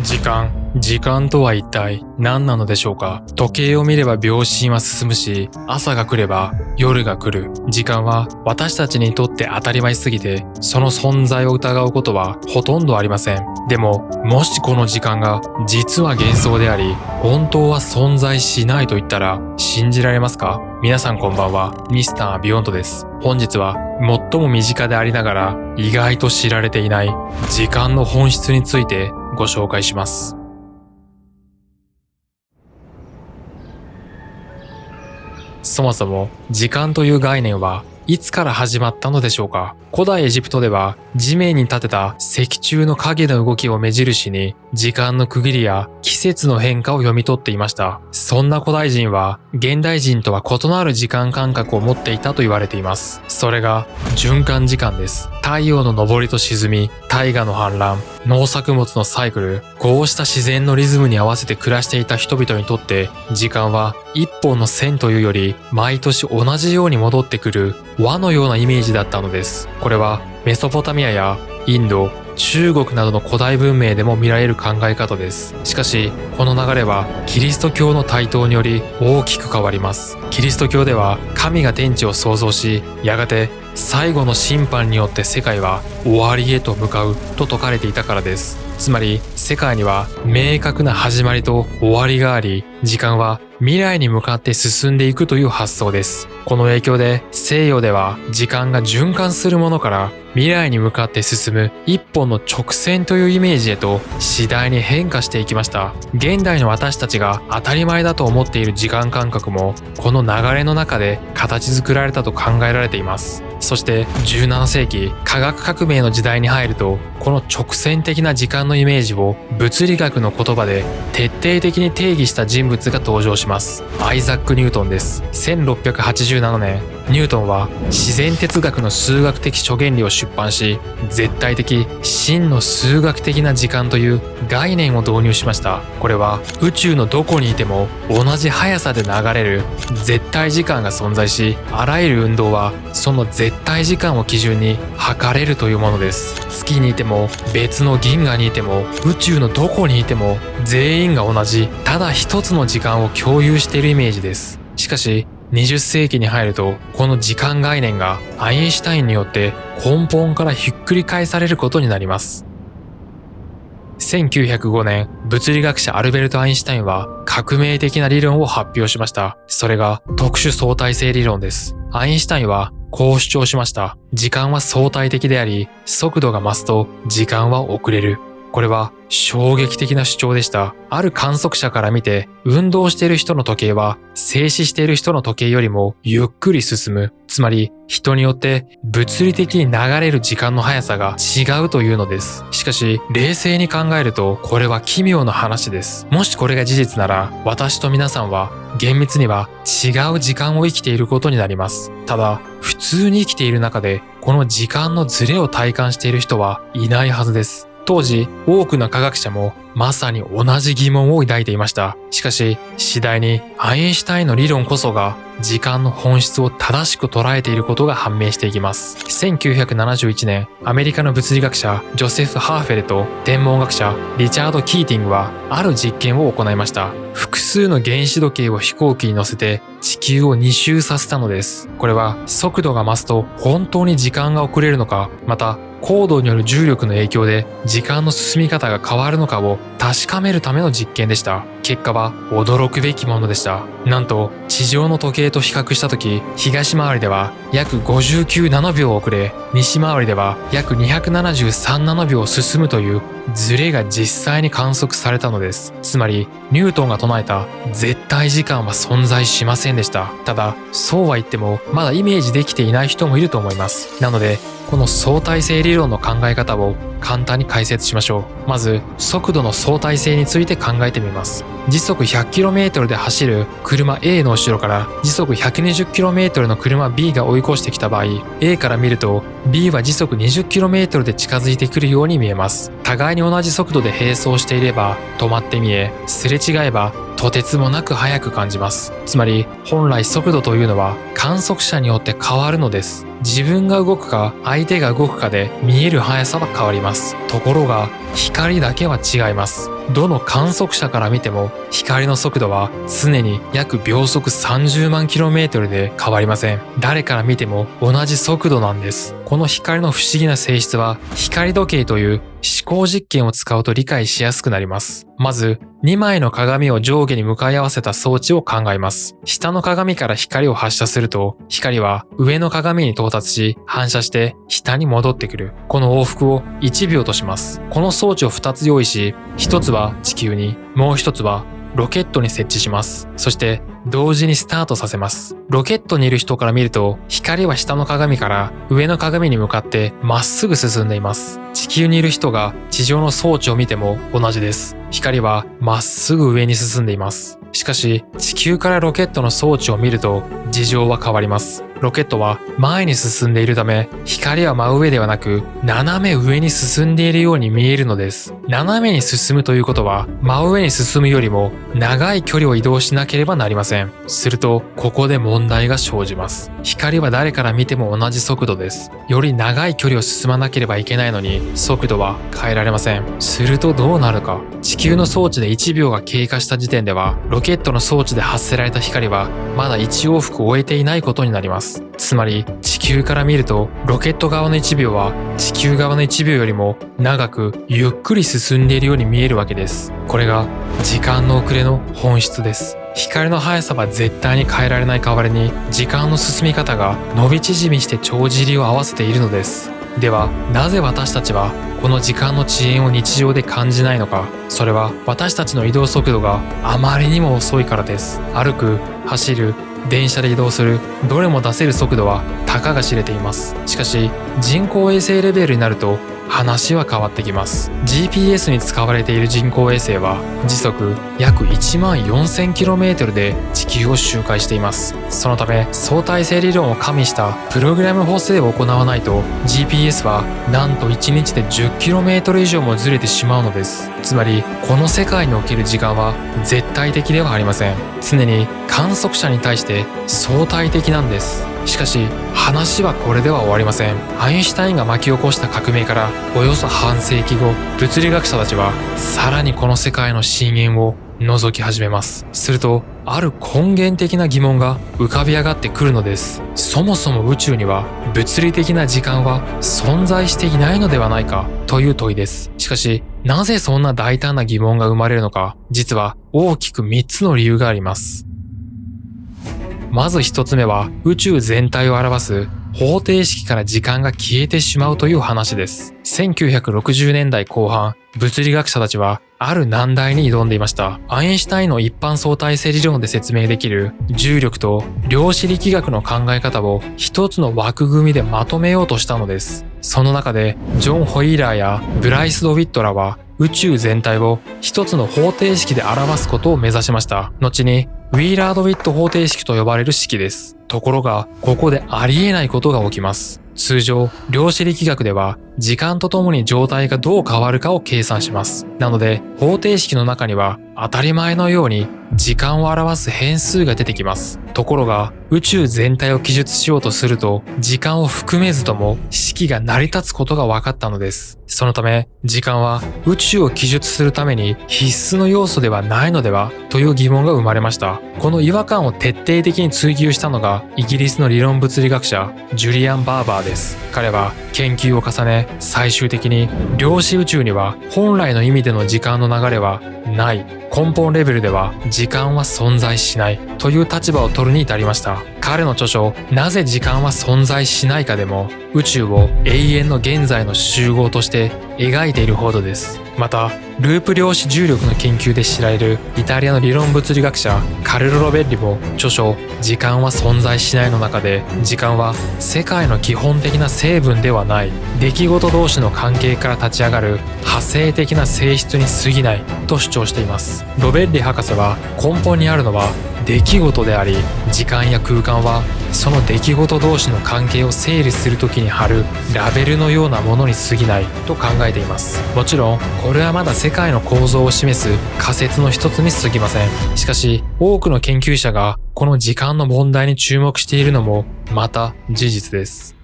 時間とは一体何なのでしょうか。時計を見れば秒針は進むし、朝が来れば夜が来る。時間は私たちにとって当たり前すぎて、その存在を疑うことはほとんどありません。でも、もしこの時間が実は幻想であり、本当は存在しないと言ったら信じられますか？皆さんこんばんは、ミスタービヨンドです。本日は最も身近でありながら意外と知られていない時間の本質についてご紹介します。そもそも時間という概念はいつから始まったのでしょうか。古代エジプトでは地面に立てた石柱の影の動きを目印に時間の区切りや季節の変化を読み取っていました。そんな古代人は現代人とは異なる時間感覚を持っていたと言われています。それが循環時間です。太陽の昇りと沈み、大河の氾濫、農作物のサイクル、こうした自然のリズムに合わせて暮らしていた人々にとって時間は一本の線というより毎年同じように戻ってくる輪のようなイメージだったのです。これはメソポタミアやインド、中国などの古代文明でも見られる考え方です。しかし、この流れはキリスト教の台頭により大きく変わります。キリスト教では神が天地を創造し、やがて最後の審判によって世界は終わりへと向かうと説かれていたからです。つまり世界には明確な始まりと終わりがあり、時間は未来に向かって進んでいくという発想です。この影響で西洋では時間が循環するものから未来に向かって進む一本の直線というイメージへと次第に変化していきました。現代の私たちが当たり前だと思っている時間感覚もこの流れの中で形作られたと考えられています。そして17世紀科学革命の時代に入ると、この直線的な時間のイメージを物理学の言葉で徹底的に定義した人物が登場します。アイザック・ニュートンです。1687年、ニュートンは自然哲学の数学的諸原理を出版し、絶対的真の数学的な時間という概念を導入しました。これは宇宙のどこにいても同じ速さで流れる絶対時間が存在し、あらゆる運動はその絶対時間を基準に測れるというものです。月にいても別の銀河にいても宇宙のどこにいても全員が同じただ一つの時間を共有しているイメージです。しかし20世紀に入ると、この時間概念がアインシュタインによって根本からひっくり返されることになります。1905年、物理学者アルベルト・アインシュタインは革命的な理論を発表しました。それが特殊相対性理論です。アインシュタインはこう主張しました。時間は相対的であり、速度が増すと時間は遅れる。これは衝撃的な主張でした。ある観測者から見て、運動している人の時計は静止している人の時計よりもゆっくり進む。つまり人によって物理的に流れる時間の速さが違うというのです。しかし冷静に考えるとこれは奇妙な話です。もしこれが事実なら、私と皆さんは厳密には違う時間を生きていることになります。ただ普通に生きている中でこの時間のズレを体感している人はいないはずです。当時、多くの科学者もまさに同じ疑問を抱いていました。しかし、次第にアインシュタインの理論こそが時間の本質を正しく捉えていることが判明していきます。1971年、アメリカの物理学者ジョセフ・ハーフェルと天文学者リチャード・キーティングはある実験を行いました。複数の原子時計を飛行機に乗せて地球を2周させたのです。これは速度が増すと本当に時間が遅れるのか、また高度による重力の影響で時間の進み方が変わるのかを確かめるための実験でした。結果は驚くべきものでした。なんと地上の時計と比較したとき、東回りでは約59ナノ秒遅れ、西回りでは約273ナノ秒進むというズレが実際に観測されたのです。つまりニュートンが唱えた絶対時間は存在しませんでした。ただそうは言ってもまだイメージできていない人もいると思います。なのでこの相対性理論の考え方を簡単に解説しましょう。まず速度の相対性について考えてみます。時速 100km で走る車 A の後ろから時速 120km の車 B が追い越してきた場合、 A から見ると B は時速 20km で近づいてくるように見えます。互いに同じ速度で並走していれば止まって見え、すれ違えばとてつもなく速く感じます。つまり本来速度というのは観測者によって変わるのです。自分が動くか相手が動くかで見える速さは変わります。ところが光だけは違います。どの観測者から見ても光の速度は常に約秒速30万 km で変わりません。誰から見ても同じ速度なんです。この光の不思議な性質は光時計という思考実験を使うと理解しやすくなります。まず2枚の鏡を上下に向かい合わせた装置を考えます。下の鏡から光を発射すると光は上の鏡に到達し反射して下に戻ってくる。この往復を1秒とします。この装置を2つ用意し、1つは地球に、もう1つはロケットに設置します。そして同時にスタートさせます。ロケットにいる人から見ると光は下の鏡から上の鏡に向かってまっすぐ進んでいます。地球にいる人が地上の装置を見ても同じです。光はまっすぐ上に進んでいます。しかし地球からロケットの装置を見ると事情は変わります。ロケットは前に進んでいるため光は真上ではなく斜め上に進んでいるように見えるのです。斜めに進むということは真上に進むよりも長い距離を移動しなければなりません。するとここで問題が生じます。光は誰から見ても同じ速度です。より長い距離を進まなければいけないのに速度は変えられません。するとどうなるか。地球の装置で1秒が経過した時点ではロケットの装置で発せられた光はまだ1往復終えていないことになります。つまり地球から見るとロケット側の1秒は地球側の1秒よりも長くゆっくり進んでいるように見えるわけです。これが時間の遅れの本質です。光の速さは絶対に変えられない代わりに時間の進み方が伸び縮みして帳尻を合わせているのです。ではなぜ私たちはこの時間の遅延を日常で感じないのか。それは私たちの移動速度があまりにも遅いからです。歩く、走る、電車で移動する、どれも出せる速度はたかが知れています。しかし人工衛星レベルになると話は変わってきます。 GPS に使われている人工衛星は時速約 14,000km で地球を周回しています。そのため相対性理論を加味したプログラム補正を行わないと GPS はなんと1日で 10km 以上もずれてしまうのです。つまりこの世界における時間は絶対的ではありません。常に観測者に対して相対的なんです。しかし話はこれでは終わりません。アインシュタインが巻き起こした革命からおよそ半世紀後、物理学者たちはさらにこの世界の深淵を覗き始めます。するとある根源的な疑問が浮かび上がってくるのです。そもそも宇宙には物理的な時間は存在していないのではないかという問いです。しかしなぜそんな大胆な疑問が生まれるのか。実は大きく3つの理由があります。まず一つ目は宇宙全体を表す方程式から時間が消えてしまうという話です。1960年代後半、物理学者たちはある難題に挑んでいました。アインシュタインの一般相対性理論で説明できる重力と量子力学の考え方を一つの枠組みでまとめようとしたのです。その中でジョン・ホイーラーやブライス・ド・ウィットらは宇宙全体を一つの方程式で表すことを目指しました。後にウィーラード・ウィット方程式と呼ばれる式です。ところがここでありえないことが起きます。通常量子力学では時間とともに状態がどう変わるかを計算します。なので方程式の中には当たり前のように時間を表す変数が出てきます。ところが宇宙全体を記述しようとすると時間を含めずとも式が成り立つことが分かったのです。そのため時間は宇宙を記述するために必須の要素ではないのではという疑問が生まれました。この違和感を徹底的に追求したのがイギリスの理論物理学者ジュリアン・バーバーです。彼は研究を重ね最終的に量子宇宙には本来の意味での時間の流れはない、根本レベルでは時間は存在しないという立場を取るに至りました。彼の著書なぜ時間は存在しないかでも宇宙を永遠の現在の集合として描いているほどです。またループ量子重力の研究で知られるイタリアの理論物理学者カルロ・ロベッリも著書時間は存在しないの中で時間は世界の基本的な成分ではない出来事同士の関係から立ち上がる派生的な性質に過ぎないと主張しています。ロベッリ博士は根本にあるのは出来事であり時間や空間はその出来事同士の関係を整理するときに貼るラベルのようなものに過ぎないと考えています。もちろんこれはまだ世界の構造を示す仮説の一つに過ぎません。しかし多くの研究者がこの時間の問題に注目しているのもまた事実です。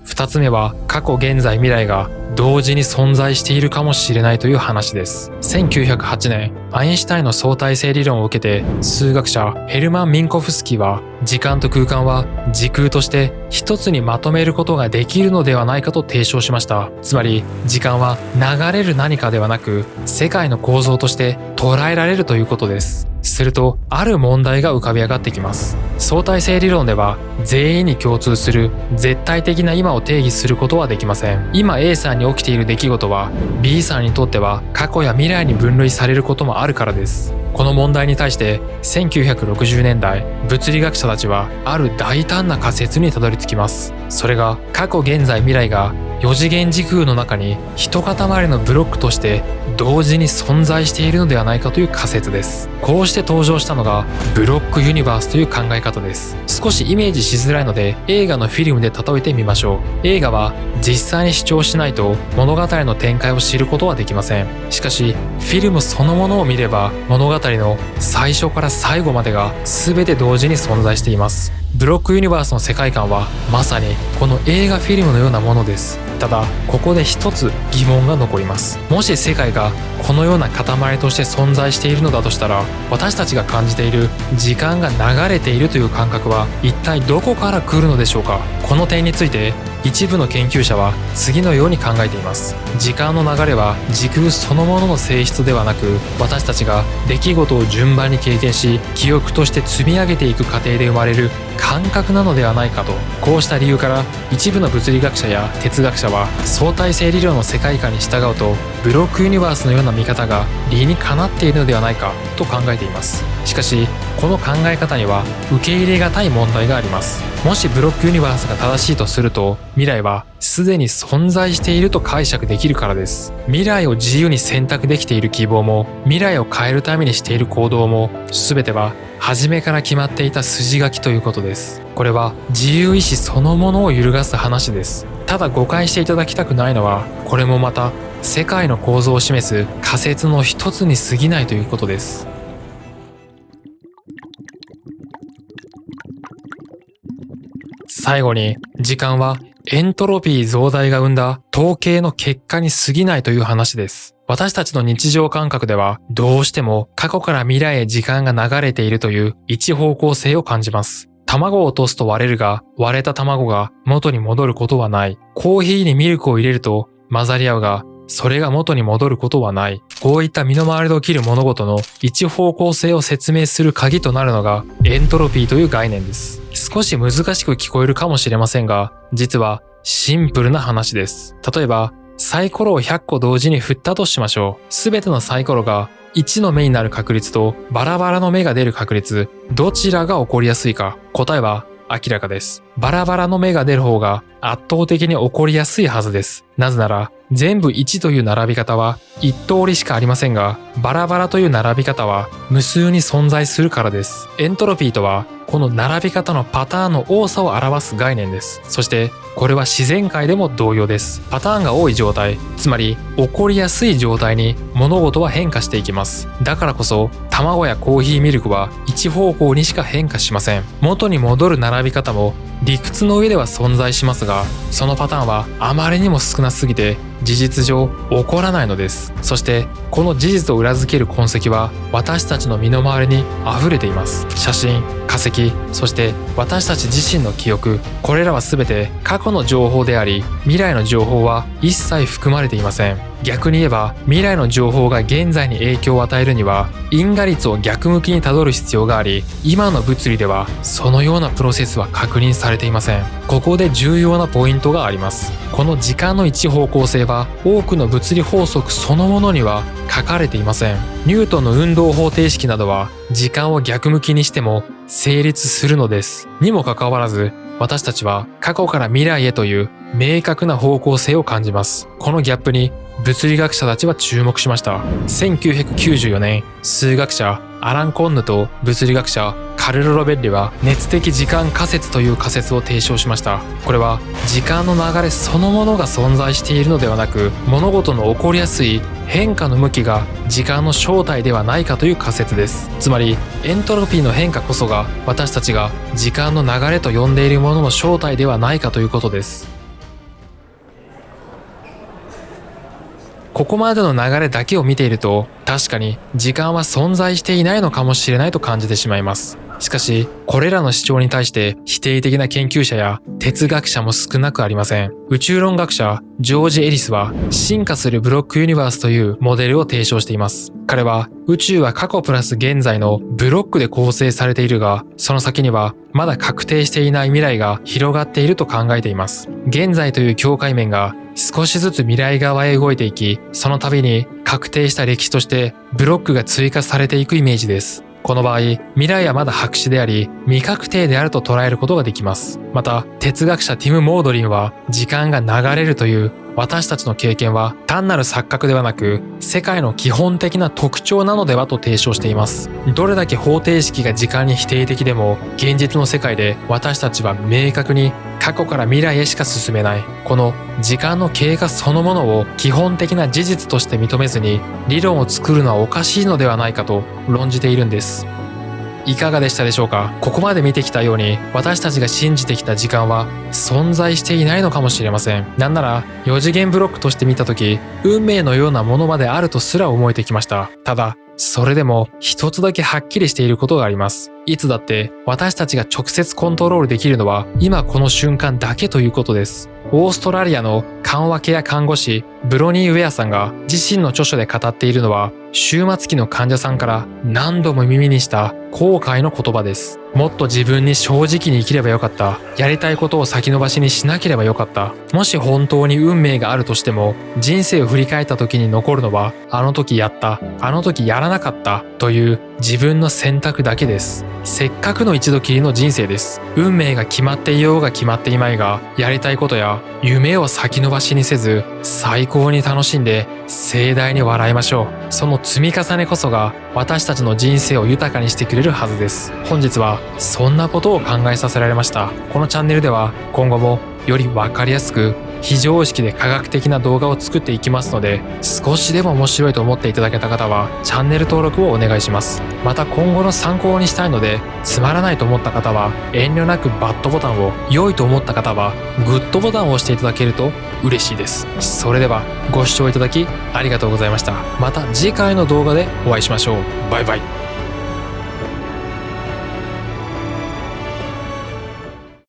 二つ目は過去現在未来が同時に存在しているかもしれないという話です。1908年、アインシュタインの相対性理論を受けて数学者ヘルマン・ミンコフスキーは時間と空間は時空として一つにまとめることができるのではないかと提唱しました。つまり時間は流れる何かではなく世界の構造として捉えられるということです。するとある問題が浮かび上がってきます。相対性理論では全員に共通する絶対的な今を定義することはできません。今 A さんに起きている出来事は B さんにとっては過去や未来に分類されることもあるからです。この問題に対して1960年代物理学者たちはある大胆な仮説にたどり着きます。それが過去現在未来が4次元時空の中に一塊のブロックとして同時に存在しているのではないかという仮説です。こうして登場したのがブロックユニバースという考え方です。少しイメージしづらいので映画のフィルムで例えてみましょう。映画は実際に視聴しないと物語の展開を知ることはできません。しかしフィルムそのものを見れば物語の最初から最後までが全て同時に存在しています。ブロックユニバースの世界観はまさにこの映画フィルムのようなものです。ただここで一つ疑問が残ります。もし世界がこのような塊として存在しているのだとしたら、私たちが感じている時間が流れているという感覚は一体どこから来るのでしょうか。この点について一部の研究者は次のように考えています。時間の流れは時空そのものの性質ではなく、私たちが出来事を順番に経験し記憶として積み上げていく過程で生まれる感覚なのではないかと。こうした理由から一部の物理学者や哲学者は相対性理論の世界観に従うとブロックユニバースのような見方が理にかなっているのではないかと考えています。しかしこの考え方には受け入れがたい問題があります。もしブロックユニバースが正しいとすると、未来はすでに存在していると解釈できるからです。未来を自由に選択できている希望も未来を変えるためにしている行動も全ては初めから決まっていた筋書きということです。これは自由意志そのものを揺るがす話です。ただ誤解していただきたくないのは、これもまた世界の構造を示す仮説の一つに過ぎないということです。最後に、時間はエントロピー増大が生んだ統計の結果に過ぎないという話です。私たちの日常感覚ではどうしても過去から未来へ時間が流れているという一方向性を感じます。卵を落とすと割れるが、割れた卵が元に戻ることはない。コーヒーにミルクを入れると混ざり合うが、それが元に戻ることはない。こういった身の回りで起きる物事の一方向性を説明する鍵となるのがエントロピーという概念です。少し難しく聞こえるかもしれませんが、実はシンプルな話です。例えば、サイコロを100個同時に振ったとしましょう。すべてのサイコロが1の目になる確率とバラバラの目が出る確率、どちらが起こりやすいか、答えは明らかです。バラバラの目が出る方が圧倒的に起こりやすいはずです。なぜなら、全部1という並び方は1通りしかありませんが、バラバラという並び方は無数に存在するからです。エントロピーとは、この並び方のパターンの多さを表す概念です。そして、これは自然界でも同様です。パターンが多い状態、つまり起こりやすい状態に物事は変化していきます。だからこそ、卵やコーヒーミルクは一方向にしか変化しません。元に戻る並び方も理屈の上では存在しますが、そのパターンはあまりにも少なすぎて事実上起こらないのです。そしてこの事実を裏付ける痕跡は私たちの身の回りに溢れています。写真、化石、そして私たち自身の記憶、これらは全て過去の情報であり、未来の情報は一切含まれていません。逆に言えば未来の情報が現在に影響を与えるには因果率を逆向きにたどる必要があり、今の物理ではそのようなプロセスは確認されていません。ここで重要なポイントがあります。この時間の一方向性は多くの物理法則そのものには書かれていません。ニュートンの運動方程式などは時間を逆向きにしても成立するのです。にもかかわらず、私たちは過去から未来へという明確な方向性を感じます。このギャップに物理学者たちは注目しました。1994年、数学者アラン・コンヌと物理学者カルロ・ロベッリは熱的時間仮説という仮説を提唱しました。これは時間の流れそのものが存在しているのではなく、物事の起こりやすい変化の向きが時間の正体ではないかという仮説です。つまりエントロピーの変化こそが私たちが時間の流れと呼んでいるものの正体ではないかということです。ここまでの流れだけを見ていると、確かに時間は存在していないのかもしれないと感じてしまいます。しかし、これらの主張に対して否定的な研究者や哲学者も少なくありません。宇宙論学者ジョージ・エリスは進化するブロックユニバースというモデルを提唱しています。彼は宇宙は過去プラス現在のブロックで構成されているが、その先にはまだ確定していない未来が広がっていると考えています。現在という境界面が少しずつ未来側へ動いていき、その度に確定した歴史としてブロックが追加されていくイメージです。この場合、未来はまだ白紙であり、未確定であると捉えることができます。また、哲学者ティム・モードリンは、時間が流れるという私たちの経験は単なる錯覚ではなく、世界の基本的な特徴なのではと提唱しています。どれだけ方程式が時間に否定的でも、現実の世界で私たちは明確に過去から未来へしか進めない。この時間の経過そのものを基本的な事実として認めずに、理論を作るのはおかしいのではないかと論じているんです。いかがでしたでしょうか。ここまで見てきたように、私たちが信じてきた時間は存在していないのかもしれません。なんなら4次元ブロックとして見たとき、運命のようなものまであるとすら思えてきました。ただそれでも一つだけはっきりしていることがあります。いつだって私たちが直接コントロールできるのは今この瞬間だけということです。オーストラリアの緩和ケア看護師ブロニー・ウェアさんが自身の著書で語っているのは、終末期の患者さんから何度も耳にした後悔の言葉です。もっと自分に正直に生きればよかった。やりたいことを先延ばしにしなければよかった。もし本当に運命があるとしても、人生を振り返った時に残るのは、あの時やった、あの時やらなかったという自分の選択だけです。せっかくの一度きりの人生です。運命が決まっていようが決まっていまいが、やりたいことや夢を先延ばしにせず、最高に楽しんで盛大に笑いましょう。その積み重ねこそが私たちの人生を豊かにしてくれるはずです。本日はそんなことを考えさせられました。このチャンネルでは今後もよりわかりやすく非常識で科学的な動画を作っていきますので、少しでも面白いと思っていただけた方はチャンネル登録をお願いします。また今後の参考にしたいので、つまらないと思った方は遠慮なくバッドボタンを、良いと思った方はグッドボタンを押していただけると嬉しいです。それではご視聴いただきありがとうございました。また次回の動画でお会いしましょう。バイバイ。